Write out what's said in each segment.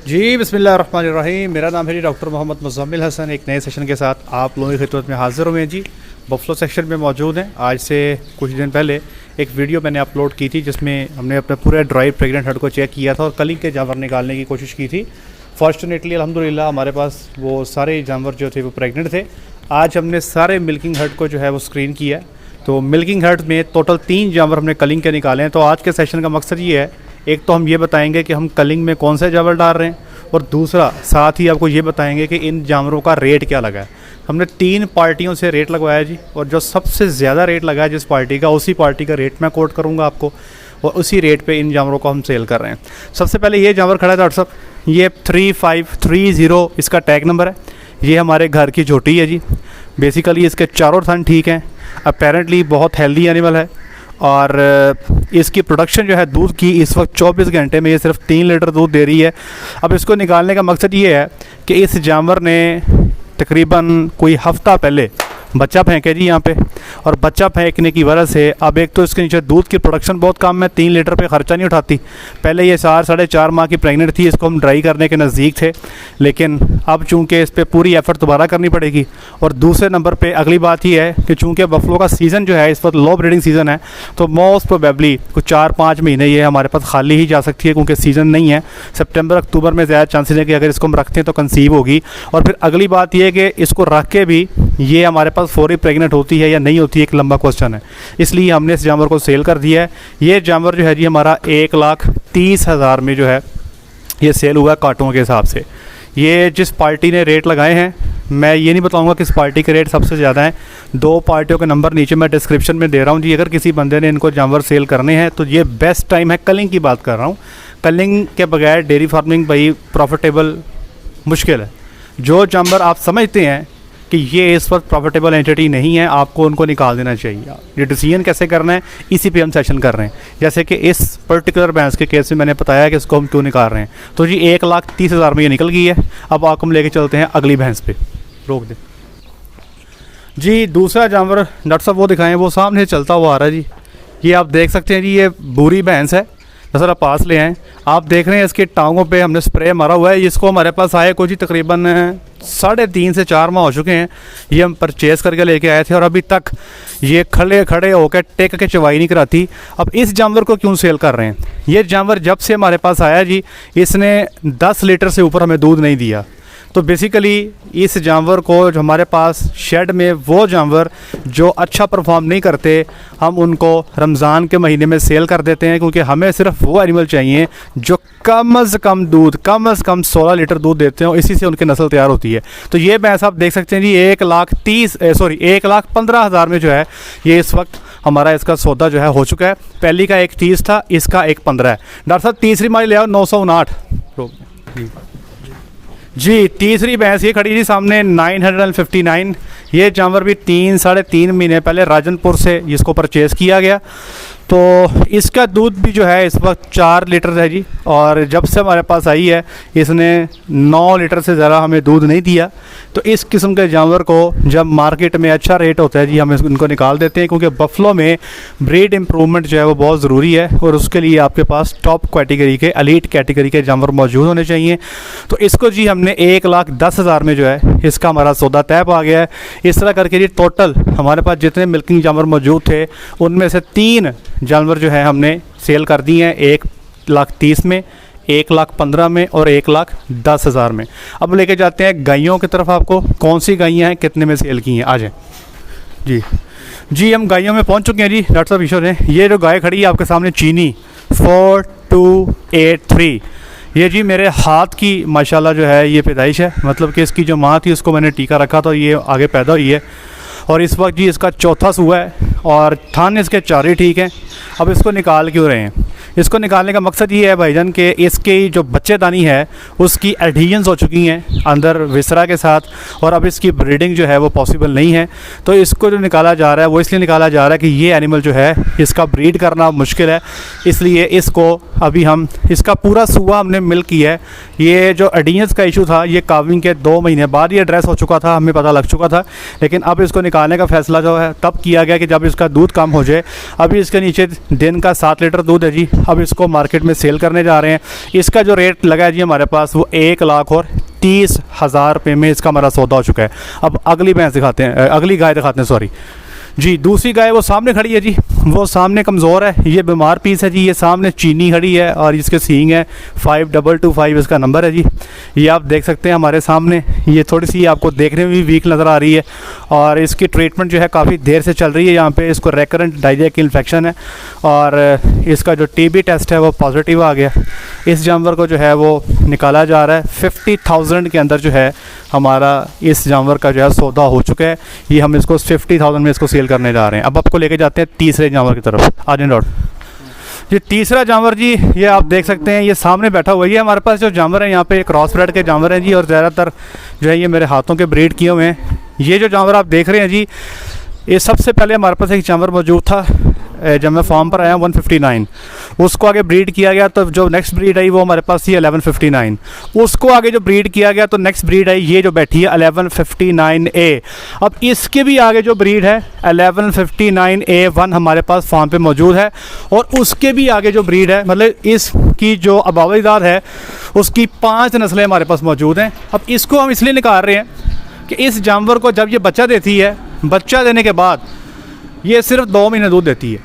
जी बिस्मिल्लाहिर्रहमानिर्रहीम। मेरा नाम है जी डॉक्टर मोहम्मद मुज़म्मिल हसन। एक नए सेशन के साथ आप लोगों की खिदमत में हाज़िर हुए हैं जी। बफलो सेक्शन में मौजूद हैं। आज से कुछ दिन पहले एक वीडियो मैंने अपलोड की थी जिसमें हमने अपने पूरे ड्राइव प्रेग्नेंट हर्ड को चेक किया था और कलिंग के जानवर निकालने की कोशिश की थी। फॉर्चुनेटली अल्हम्दुलिल्लाह हमारे पास वो सारे जानवर जो थे वो प्रेग्नेंट थे। आज हमने सारे मिल्किंग हर्ड को जो है वो स्क्रीन किया है। तो मिल्किंग हर्ड में टोटल 3 जानवर हमने कलिंग के निकाले हैं। तो आज के सेशन का मकसद ये है, एक तो हम ये बताएंगे कि हम कलिंग में कौन से जानवर डाल रहे हैं, और दूसरा साथ ही आपको ये बताएंगे कि इन जानवरों का रेट क्या लगा है। हमने 3 पार्टियों से रेट लगवाया जी, और जो सबसे ज़्यादा रेट लगा है जिस पार्टी का, उसी पार्टी का रेट मैं कोट करूँगा आपको, और उसी रेट पे इन जानवरों को हम सेल कर रहे हैं। सबसे पहले ये जानवर खड़ा है डॉक्टर साहब, ये 3530 इसका टैग नंबर है। ये हमारे घर की झोटी है जी। बेसिकली इसके चारों थन ठीक हैं। अपेरेंटली बहुत हेल्दी एनिमल है, और इसकी प्रोडक्शन जो है दूध की इस वक्त 24 घंटे में ये सिर्फ 3 लीटर दूध दे रही है। अब इसको निकालने का मकसद ये है कि इस जानवर ने तकरीबन कोई हफ़्ता पहले बच्चा फेंके जी यहाँ पे, और बच्चा फेंकने की वजह से अब एक तो इसके नीचे दूध की प्रोडक्शन बहुत कम है, 3 लीटर पे ख़र्चा नहीं उठाती। पहले ये 4-4.5 माह की प्रेग्नेंट थी, इसको हम ड्राई करने के नज़दीक थे, लेकिन अब चूँकि इस पर पूरी एफ़र्ट दोबारा करनी पड़ेगी। और दूसरे नंबर पे अगली बात ये है कि चूँकि बफलो का सीज़न जो है इस वक्त लो ब्रीडिंग सीज़न है, तो मोस्ट प्रोबेबली कुछ 4-5 महीने ये हमारे पास खाली ही जा सकती है, क्योंकि सीज़न नहीं है। सितंबर अक्टूबर में ज़्यादा चांसेस है कि अगर इसको हम रखते हैं तो कंसीव होगी। और फिर अगली बात ये है कि इसको रख के भी ये हमारे पास फौरी प्रेग्नेंट होती है या नहीं होती है, एक लंबा क्वेश्चन है। इसलिए हमने इस जानवर को सेल कर दिया है। ये जानवर जो है जी हमारा 1,30,000 में जो है ये सेल हुआ है कांटों के हिसाब से। ये जिस पार्टी ने रेट लगाए हैं, मैं ये नहीं बताऊंगा किस पार्टी के रेट सबसे ज़्यादा हैं। 2 पार्टियों के नंबर नीचे मैं डिस्क्रिप्शन में दे रहा हूँ जी। अगर किसी बंदे ने इनको जानवर सेल करने हैं तो ये बेस्ट टाइम है। कलिंग की बात कर रहा हूँ। कलिंग के बगैर डेयरी फार्मिंग भाई प्रॉफिटेबल मुश्किल है। जो जानवर आप समझते हैं कि ये इस वक्त प्रॉफिटेबल एंटिटी नहीं है, आपको उनको निकाल देना चाहिए। ये डिसीजन कैसे करना है, इसी पे हम सेशन कर रहे हैं। जैसे कि इस पर्टिकुलर भैंस के केस में मैंने बताया कि इसको हम क्यों निकाल रहे हैं। तो जी 1,30,000 में ये निकल गई है। अब आपको हम लेके चलते हैं अगली भैंस पे। रोक दे जी। दूसरा जानवर डॉक्टर साहब वो दिखाएं, वो सामने चलता हुआ आ रहा है जी। ये आप देख सकते हैं जी, ये बूरी भैंस है। सर आप पास ले आएँ। आप देख रहे हैं इसके टांगों पे हमने स्प्रे मारा हुआ है। इसको हमारे पास आए कुछ ही तकरीबन 3.5 से 4 माह हो चुके हैं। ये हम परचेज़ करके लेके आए थे, और अभी तक ये खड़े होकर टेक के चवाई नहीं कराती। अब इस जानवर को क्यों सेल कर रहे हैं? ये जानवर जब से हमारे पास आया जी, इसने 10 लीटर से ऊपर हमें दूध नहीं दिया। तो बेसिकली इस जानवर को जो हमारे पास शेड में वो जानवर जो अच्छा परफॉर्म नहीं करते, हम उनको रमज़ान के महीने में सेल कर देते हैं, क्योंकि हमें सिर्फ वो एनिमल चाहिए जो कम से कम 16 लीटर दूध देते हो। इसी से उनकी नस्ल तैयार होती है। तो ये भैंस आप देख सकते हैं जी 1,15,000 में जो है ये इस वक्त हमारा इसका सौदा जो है हो चुका है। पहली का 1,30 था, इसका 1,15 है। डॉक्टर साहब तीसरी मारी ले आओ 959 जी। तीसरी भैंस ये खड़ी थी सामने 959। ये जानवर भी 3-3.5 महीने पहले राजनपुर से इसको परचेज़ किया गया। तो इसका दूध भी जो है इस वक्त 4 लीटर है जी, और जब से हमारे पास आई है इसने 9 लीटर से ज़्यादा हमें दूध नहीं दिया। तो इस किस्म के जानवर को जब मार्केट में अच्छा रेट होता है जी, हम इनको निकाल देते हैं, क्योंकि बफलो में ब्रीड इम्प्रूवमेंट जो है वो बहुत ज़रूरी है, और उसके लिए आपके पास टॉप कैटेगरी के, एलीट कैटेगरी के जानवर मौजूद होने चाहिए। तो इसको जी हमने 1,10,000 में जो है इसका हमारा सौदा तय आ गया है। इस तरह करके जी टोटल हमारे पास जितने मिल्किंग जानवर मौजूद थे, उनमें से 3 जानवर जो है हमने सेल कर दिए हैं। 1,30,000 में, 1,15,000 में, और 1,10,000 में। अब लेके जाते हैं गायों की तरफ। आपको कौन सी गायें हैं, कितने में सेल की हैं, आ जाएं जी। हम गायों में पहुंच चुके हैं जी। डॉक्टर साहब ईश्वर ने ये जो गाय खड़ी है आपके सामने, चीनी 4283, ये जी मेरे हाथ की माशाल्लाह जो है ये पैदाइश है। मतलब कि इसकी जो माँ थी उसको मैंने टीका रखा था, ये आगे पैदा हुई है, और इस वक्त जी इसका चौथा सूआ है, और थान इसके 4 ही ठीक हैं। अब इसको निकाल क्यों रहे हैं? इसको निकालने का मकसद ये है भाईजान कि इसकी जो बच्चेदानी है उसकी एडहीजन्स हो चुकी हैं अंदर विसरा के साथ, और अब इसकी ब्रीडिंग जो है वो पॉसिबल नहीं है। तो इसको जो निकाला जा रहा है वो इसलिए निकाला जा रहा है कि ये एनिमल जो है इसका ब्रीड करना मुश्किल है। इसलिए इसको अभी हम इसका पूरा सूआ हमने मिल्क किया है। ये जो एडहीजन्स का इशू था ये काविंग के 2 महीने बाद ये एड्रेस हो चुका था, हमें पता लग चुका था। लेकिन अब इसको निकालने का फ़ैसला जो है तब किया गया कि जब इसका दूध कम हो जाए। अभी इसके नीचे दिन का 7 लीटर दूध है जी, अब इसको मार्केट में सेल करने जा रहे हैं। इसका जो रेट लगा है जी हमारे पास वो 1,30,000 रुपये में इसका हमारा सौदा हो चुका है। अब अगली भैंस दिखाते हैं, अगली गाय दिखाते हैं, सॉरी जी। दूसरी गाय वो सामने खड़ी है जी, वो सामने कमज़ोर है, ये बीमार पीस है जी। ये सामने चीनी खड़ी है और इसके सींग है, 5225 इसका नंबर है जी। ये आप देख सकते हैं हमारे सामने। ये थोड़ी सी आपको देखने में भी वीक नज़र आ रही है और इसकी ट्रीटमेंट जो है काफ़ी देर से चल रही है। यहाँ पे इसको रेकरेंट डायरिया की इन्फेक्शन है और इसका जो टीबी टेस्ट है वो पॉजिटिव आ गया। इस जानवर को जो है वो निकाला जा रहा है। 50,000 के अंदर जो है हमारा इस जानवर का जो है सौदा हो चुका है। ये हम इसको 50,000 में इसको सेल करने जा रहे हैं। अब आपको लेके जाते हैं तीसरे जानवर की तरफ। आ जाए डॉट ये तीसरा जानवर जी, ये आप देख सकते हैं, ये सामने बैठा हुआ है। ये हमारे पास जो जानवर है यहाँ पे क्रॉस ब्रेड के जानवर हैं जी और ज़्यादातर जो है ये मेरे हाथों के ब्रीड किए हुए हैं। ये जो जानवर आप देख रहे हैं जी, ये सबसे पहले हमारे पास एक जानवर मौजूद था जब मैं फार्म पर आया 159, उसको आगे ब्रीड किया गया तो जो नेक्स्ट ब्रीड आई वो हमारे पास थी 1159। उसको आगे जो ब्रीड किया गया तो नेक्स्ट ब्रीड आई ये जो बैठी है 1159A। अब इसके भी आगे जो ब्रीड है 1159A1 हमारे पास फार्म पे मौजूद है और उसके भी आगे जो ब्रीड है, मतलब इसकी जो अबावजात है उसकी 5 नस्लें हमारे पास मौजूद हैं। अब इसको हम इसलिए निकाल रहे हैं कि इस जानवर को जब ये बच्चा देती है, बच्चा देने के बाद ये सिर्फ 2 महीने दूध देती है,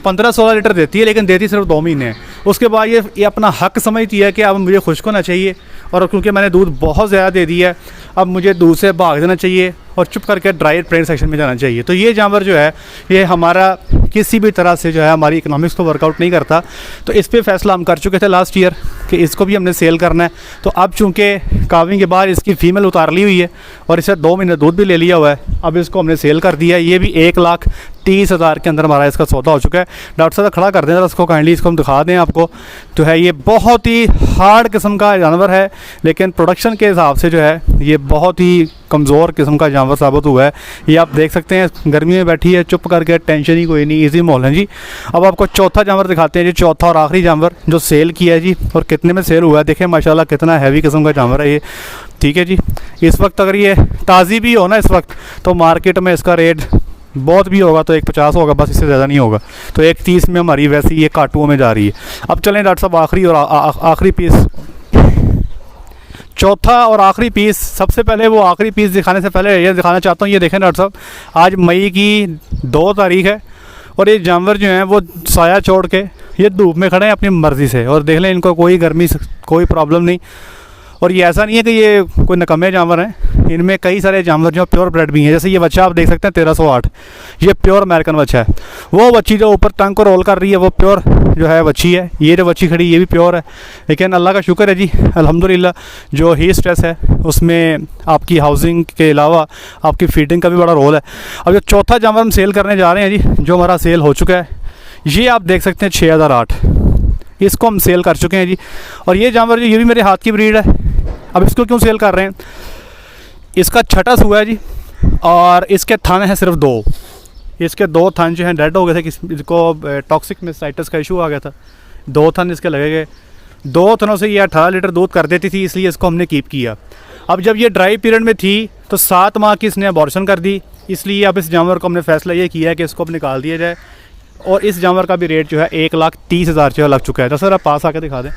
15-16 लीटर देती है, लेकिन देती सिर्फ 2 महीने है। उसके बाद ये अपना हक समझती है कि अब मुझे खुश्क होना चाहिए और क्योंकि मैंने दूध बहुत ज़्यादा दे दिया है अब मुझे दूध से भाग देना चाहिए और चुप करके ड्राई ट्रेन सेक्शन में जाना चाहिए। तो ये जानवर जो है ये हमारा किसी भी तरह से जो है हमारी इकोनॉमिक्स को वर्कआउट नहीं करता। तो इस पे फैसला हम कर चुके थे लास्ट ईयर कि इसको भी हमने सेल करना है। तो अब चूँकि काविंग के बाद इसकी फ़ीमेल उतार ली हुई है और इसे 2 महीने दूध भी ले लिया हुआ है, अब इसको हमने सेल कर दिया है। ये भी 1,30,000 के अंदर हमारा इसका सौदा हो चुका है। डॉक्टर साहब खड़ा कर दें जरा इसको काइंडली, इसको हम दिखा दें आपको। तो है ये बहुत ही हार्ड किस्म का जानवर है, लेकिन प्रोडक्शन के हिसाब से जो है ये बहुत ही कमज़ोर किस्म का जानवर साबित हुआ है। ये आप देख सकते हैं गर्मी में बैठी है चुप करके, टेंशन ही कोई नहीं, इजी माहौल है जी। अब आपको चौथा जानवर दिखाते हैं जी, चौथा और आखिरी जानवर जो सेल किया है जी और कितने में सेल हुआ है। देखें माशाल्लाह कितना हैवी किस्म का जानवर है ये, ठीक है जी। इस वक्त अगर ये ताज़ी भी हो ना इस वक्त तो मार्केट में इसका रेट बहुत भी होगा तो 1,50 होगा, बस इससे ज़्यादा नहीं होगा। तो 1,30 में हमारी वैसे ये काटुओं में जा रही है। अब चलें डॉक्टर साहब आखिरी और आखिरी पीस, चौथा और आखिरी पीस। सबसे पहले वो आखिरी पीस दिखाने से पहले ये दिखाना चाहता हूँ, ये देखें डॉक्टर साहब, आज मई की 2 तारीख है और ये जानवर जो हैं वो साया छोड़ के ये धूप में खड़े हैं अपनी मर्ज़ी से और देख लें इनको कोई गर्मी कोई प्रॉब्लम नहीं। और ये ऐसा नहीं है कि ये कोई नकम्मे जानवर हैं, इनमें कई सारे जानवर जो प्योर ब्रेड भी हैं। जैसे ये बच्चा आप देख सकते हैं 1308, ये प्योर अमेरिकन बच्चा है। वो बच्ची जो ऊपर टंग को रोल कर रही है वो प्योर जो है बच्ची है। ये जो बच्ची खड़ी ये भी प्योर है। लेकिन अल्लाह का शुक्र है जी, अल्हम्दुलिल्लाह जो हीट स्ट्रेस है उसमें आपकी हाउसिंग के अलावा आपकी फीडिंग का भी बड़ा रोल है। अब जो चौथा जानवर हम सेल करने जा रहे हैं जी, जो हमारा सेल हो चुका है, ये आप देख सकते हैं 6008, इसको हम सेल कर चुके हैं जी। और ये जानवर जो ये भी मेरे हाथ की ब्रीड है। अब इसको क्यों सेल कर रहे हैं, इसका छठा हुआ है जी और इसके थन हैं सिर्फ 2। इसके 2 थन जो हैं डेड हो गए थे, इसको टॉक्सिक मेस्टाइटिस का इशू आ गया था, 2 थन इसके लगे गए। 2 थनों से ये 18 लीटर दूध कर देती थी, इसलिए इसको हमने कीप किया। अब जब ये ड्राई पीरियड में थी तो 7 माह की इसने अबॉर्शन कर दी, इसलिए अब इस जानवर को हमने फैसला ये किया है कि इसको अब निकाल दिया जाए। और इस जानवर का भी रेट जो है 1,30,000 जो लग चुका है। तो सर आप पास आके दिखा दें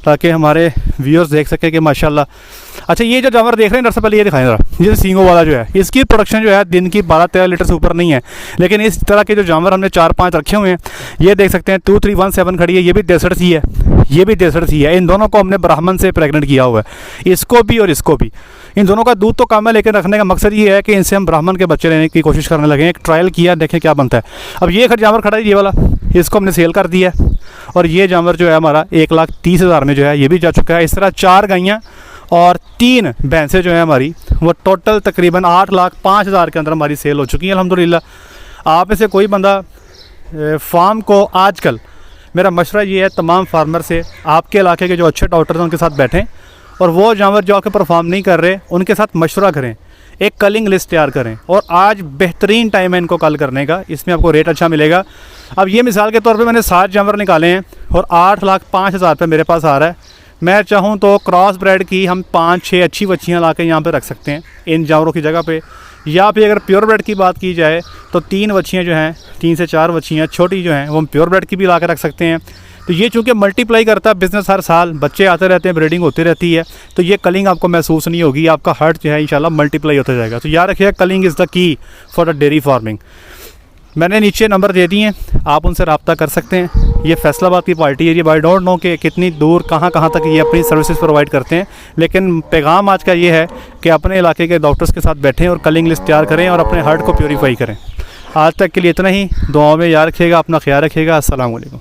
ताकि हमारे व्यूअर्स देख सकें कि माशाल्लाह। अच्छा ये जो जानवर देख रहे हैं डॉक्टर साहब पहले ये दिखाएं ज़रा, ये सींगों वाला जो है इसकी प्रोडक्शन जो है दिन की 12-13 लीटर से ऊपर नहीं है। लेकिन इस तरह के जो जानवर हमने 4-5 रखे हुए हैं, ये देख सकते हैं 2317 खड़ी है, ये भी 63 सी है, ये भी 63 सी है। इन दोनों को हमने ब्राह्मण से प्रेग्नेंट किया हुआ है, इसको भी और इसको भी। इन दोनों का दूध तो कम है लेकिन रखने का मकसद ये है कि इनसे हम ब्राह्मण के बच्चे लेने की कोशिश करने लगे। एक ट्रायल किया, देखें क्या बनता है। अब ये जानवर खड़ा है ये वाला, इसको हमने सेल कर दिया है और ये जानवर जो है हमारा 1,30,000 में जो है ये भी जा चुका है। इस तरह 4 गायें और 3 भैंसें जो है हमारी वो टोटल तकरीबन 8,05,000 के अंदर हमारी सेल हो चुकी है अल्हम्दुलिल्लाह। आप में से कोई बंदा फार्म को, आजकल मेरा मशवरा ये है तमाम फार्मर से, आपके इलाके के जो अच्छे डॉक्टर हैं उनके साथ बैठें और वो जानवर जो आपके परफॉर्म नहीं कर रहे उनके साथ मशवरा करें, एक कलिंग लिस्ट तैयार करें। और आज बेहतरीन टाइम है इनको कल करने का, इसमें आपको रेट अच्छा मिलेगा। अब ये मिसाल के तौर पे मैंने 7 जानवर निकाले हैं और 8,05,000 रुपये मेरे पास आ रहा है। मैं चाहूँ तो क्रॉस ब्रेड की हम 5-6 अच्छी बच्चियाँ ला के यहाँ पर रख सकते हैं इन जानवरों की जगह पे, या फिर अगर प्योर ब्रेड की बात की जाए तो 3 बच्चियाँ जो हैं, 3 से 4 बच्चियाँ छोटी जो हैं वो हम प्योर ब्रेड की भी ला कर रख सकते हैं। तो ये चूँकि मल्टीप्लाई करता है बिज़नेस, हर साल बच्चे आते रहते हैं, ब्रीडिंग होती रहती है, तो ये कलिंग आपको महसूस नहीं होगी, आपका हर्ट जो है इंशाल्लाह मल्टीप्लाई होता जाएगा। तो याद रखिएगा, culling is the key for the dairy farming. मैंने नीचे नंबर दे दिए हैं, आप उनसे रब्ता कर सकते हैं। ये फैसलाबाद की पार्टी है, ये आई डोंट नो कि कितनी दूर कहाँ तक ये अपनी सर्विसेज प्रोवाइड करते हैं, लेकिन पैगाम आज का ये है कि अपने इलाके के डॉक्टर्स के साथ बैठें और कलिंग लिस्ट तैयार करें और अपने हार्ट को प्योरीफाई करें। आज तक के लिए इतना ही। दुआओं में याद रखिएगा, अपना ख्याल रखिएगा। अस्सलाम वालेकुम।